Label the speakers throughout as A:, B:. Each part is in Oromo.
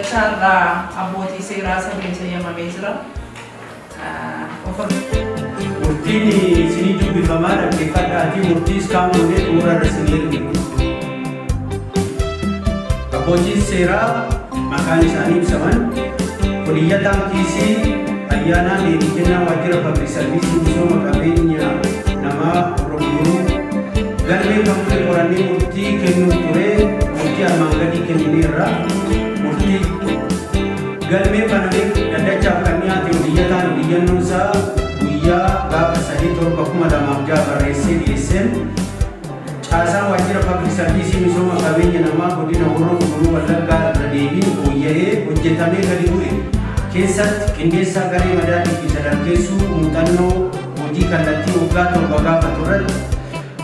A: Dhaddachaarraa abbootii seeraa sadiin sayyamamee jira.
B: Murtiin isinii dubbifamaa dhaggeeffadhaatii murtiis qaamolee xumurarra isinii erginu. Abbootiin seeraa maqaan isaanii ibsaman Kuliyyataan Kiisii Ayyaanaa Deebii Kennaa Waajjira Pabliik Sarviisii Misooma Qabeenya Namaa Oromoo galmee kan ture qorannee murtii kennuuf ture murtii armaan gadii kennineerra. Murtii galmee banamee dhaddachaaf kan dhiyaate Kuliyyataan Biyyannoo isaa guyyaa gaafa 3/7/2006 barreessee dhiyeesseen caasaan Waajjira Pabliik Sarviisii Misooma Qabeenya Namaa godina Horroo Guduruu Wallaggaa irra deebiin fooyya'ee hojjetamee gadi bu'e keessatti qindeessaa garee madaalii fi sadarkeessuu muuxannoo hojii kallattii waggaa 7 gaafa turratti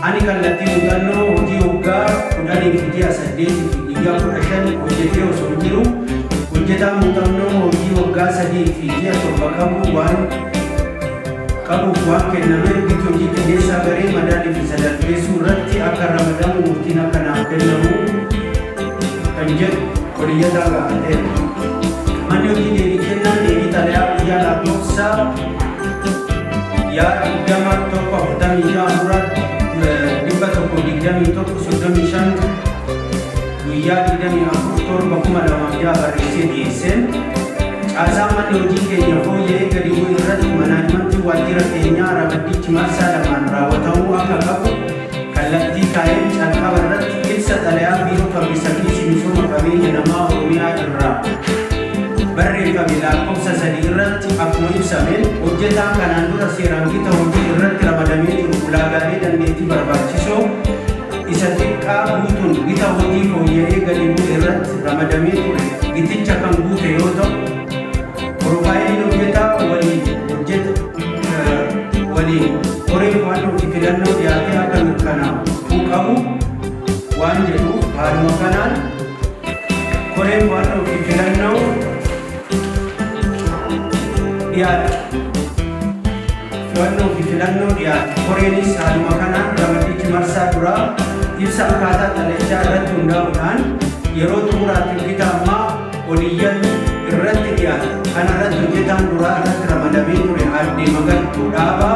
B: ani kallattii muuxannoo hojii waggaa 10-8 fi guyyaa 15 hojjetee osoo jiru hojjetaan muuxannoo hojii waggaa 3-7 qabuuf waan kennameef bitti hojii qindeessaa garee madaalii fi sadarkeessuu irratti akka ramadamu murtiin akka naaf kennamu kan jedhu Kuliyyataa gaafateera. Manni hojii deebii kennaan deebii xalayaa guyyaa lakkoofsaa yaa 21/125 guyyaa 24/7/2006 barreessee dhiyeesseen caasaan manni hojii keenya fooyya'ee gadi bu'e irratti manaajimentii waajjira keenyaa ramaddichi marsaa lamaan raawwatamuu akka qabu kallattii kaa'een calqaba irratti ibsa xalayaa biiroo Pabliik Sarviisii Misooma Qabeenya Namaa Oromiyaa irraa barreeffame lakkoofsa 3 irratti akkuma ibsameen hojjetaan kanaan dura seeraan gita hojii irratti ramadamee jiru ulaagaalee dandeettii barbaachisoo isa xiqqaa guutuun gita hojii fooyya'ee gadi bu'e irratti ramadamee ture giticha kan guute yoo ta'u Profaayiliin hojjetaa waliin qoreen waan hojii filannoo dhiyaatee akka mirkanaa'u qabu waan jedhuuf haaluma kanaan qoreen waan hojii filannoo dhiyaate qoreenis haaluma kanaan ramaddichi marsaa duraa ibsa akkaataa xalayichaa irratti hundaa'uudhaan yeroo xumuraatti gita ammaa oliyyan irratti dhiyaate kana irratti hojjetaan duraa irratti ramadamee ture aadde Magartuu Dhaabaa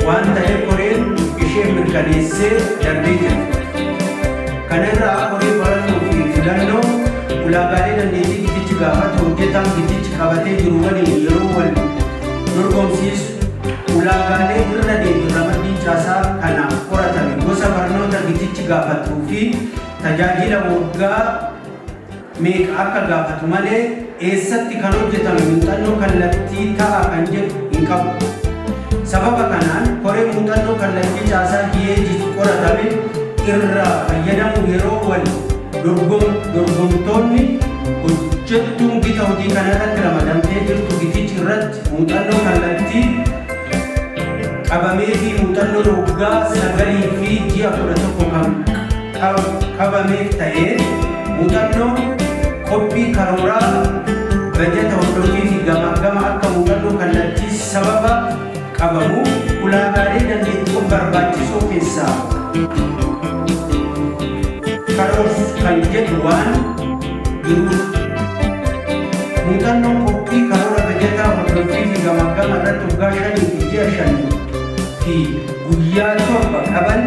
B: waan ta'eef qoreen ishee mirkaneessee darbee jirti. Kana irraa qoreen barannoo fi filannoo ulaagaalee dandeettii gitichi gaafatu hojjetaan gitichi qabatee jiru waliin yeroo wal dorgomsiisu ulaagaalee irra deebiin ramaddii caasaa kanaaf qoratame gosa barnoota gitichi gaafatuu fi tajaajila waggaa meeqa akka gaafatu malee eessatti kan hojjetame muuxannoo kallattii ta'a kan jedhu hin qabu. Sababa kanaan qoree muuxannoo kallattii caasaa GAG qoratame irraa fayyadamu yeroo wal dorgomtoonni hojjettuun gita hojii kana irratti ramadamtee jirtu gitichi irratti muuxannoo kallattii qabamee fi muuxannoo waggaa 9 fi ji'a 11 kan qabameef ta'ee muuxannoo qophii karooraa bajeta hordofii fi gama akka muuxannoo kallattii sababa qabamu ulaagaalee dandeettii barbaachisoo keessaa karoof kan jedhu waan jiruuf muuxannoo qophii karoora bajetaa hordofii fi gama irratti waggaa 5 fi ji'a 5 fi guyyaa 7 qaban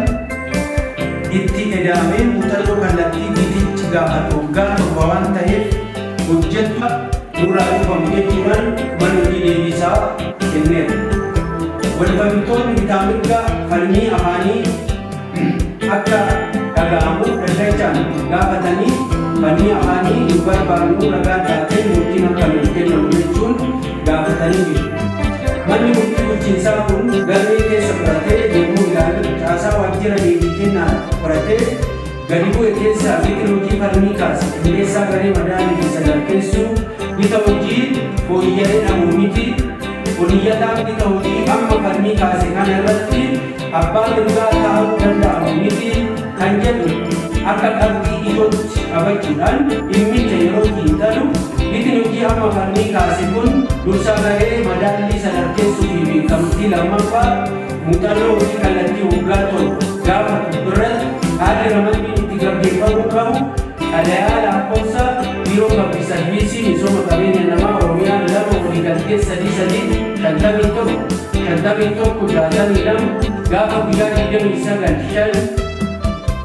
B: itti edamee muuxannoo kallattii gitichi gaafatu waggaa 7 waan ta'eef hojjetama duraa dhufamu jechuudhaan mana hojii deebisaa kenneera. Walfalmitoonni bitaa mirga falmii afaanii akka dhaga'amuuf dhaddachaan gaafatanii falmii afaanii hin barbaannu ragaa taatee murtiin akka nuuf kennamu jechuun gaafatanii jiru. Manni murtii bulchiinsaa kun galmee keessa fudhatee yommuu ilaalu caasaa waajjira deebii kennaa qoratee gadi bu'e keessaa biqil hojii falmii kaase qindeessaa garee madaalii fi sadarkeessuu bita hojii fooyya'ee dhabuu miti Kuliyyataan bita hojii amma falmii kaase kana irratti abbaan mirgaa ta'uu danda'amu miti kan jedhu akka qabxii ijootti qabachuudhaan dhimmicha yeroo xiinxalu bitin hojii amma falmii kaase kun dursaa garee madaalii sadarkeessuu fi beekamtii lammaffaa muuxannoo hojii kallattii waggaa 7 gaafatu irratti haalli ramaddiin itti gaggeeffamuu qabu xalayaa lakkoofsa biiroo pabliik sarviisii misooma qabeenya namaa Oromiyaa 2 gaafa guyyaa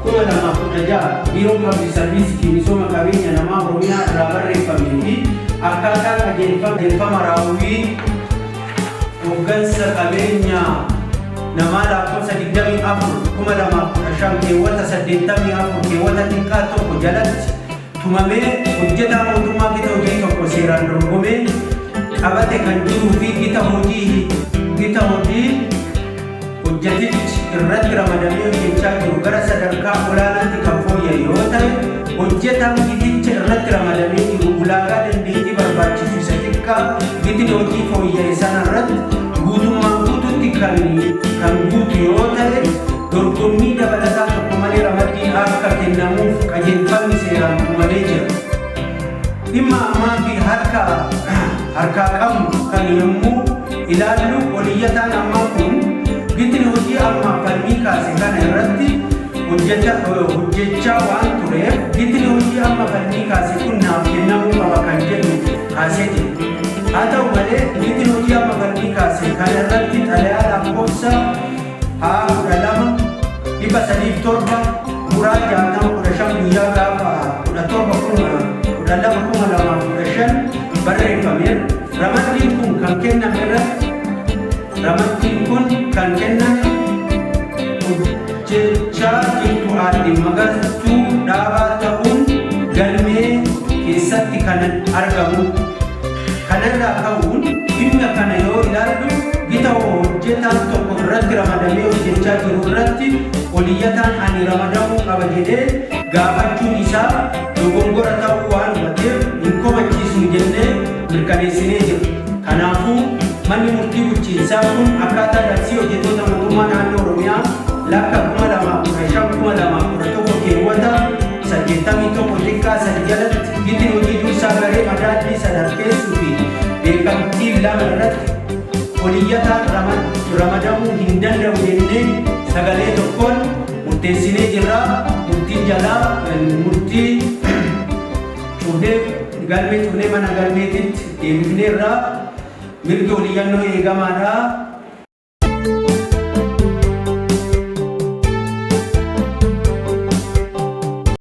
B: 29/5/2016 biiroo pabliik sarviisii misooma qabeenya namaa Oromiyaa irraa barreeffamee fi akkaataa qajeelfama raawwii hooggansa qabeenya namaa lakkoofsa 24/2015 keewwata 84 keewwata xiqqaa tokko jalatti tumamee hojjetaa mootummaa gita hojii tokko seeraan dorgomee qabate kan jiruu fi gita hojii hojjetichi irratti ramadamee hojjechaa jiru gara sadarkaa olaanaatti kan fooyya'e yoo ta'e hojjetaan giticha irratti ramadamee jiru ulaagaa dandeettii barbaachisu isa xiqqaa gitni hojii fooyya'e sana irratti guutummaan guututti kan guutu yoo ta'e dorgommii dabalataa tokko malee ramaddiin akka kennamuuf qajeelfamni seeraan tumamee jira. Dhimma ammaa fi harkaa qabnu kan yommuu ilaallu oliyyataan ammaa kun gitni hojii ammaa falmii kaase kana irratti hojjechaa waan tureef gitni hojii amma falmii kaase kun naaf kennamuu qaba kan jedhu kaasee jira. Haa ta'u malee gitni hojii amma falmii kaase kana irratti xalayaa lakkoofsa H12/307 muraa 615 guyyaa gaafa 17/12/2015 barreeffameera. Ramaddiin kun kan kenname hojjechaa jirtu aadde Magartuu Dhaabaa ta'uun galmee keessatti kan argamu. Kanarraa ka'uun dhimma kana yoo ilaallu gita hojjetaan tokko irratti ramadamee hojjechaa jiru irratti oliyyataan ani ramadamuu qaba jedhee gaafachuun isaa dogongora ta'uu waan hubateef hin komachiisu jennee mirkaneessinee jirra. Kanaafuu manni murtii bulchiinsaa kun akkaataa labsii hojjettoota mootummaa naannoo Oromiyaa lakka 2015-2011 keewwata 81 jalatti gitni hojii dursaa garee madaallii sadarkeessuu fi beekamtii lama irratti oliyyataan ramadamuu hin danda'u jennee sagalee tokkoon murteessinee jirra. Murtiin jalaa murtii galmee cuunee mana galmeetitti deebifneerra mirgi oliyyannoo eegamaadha.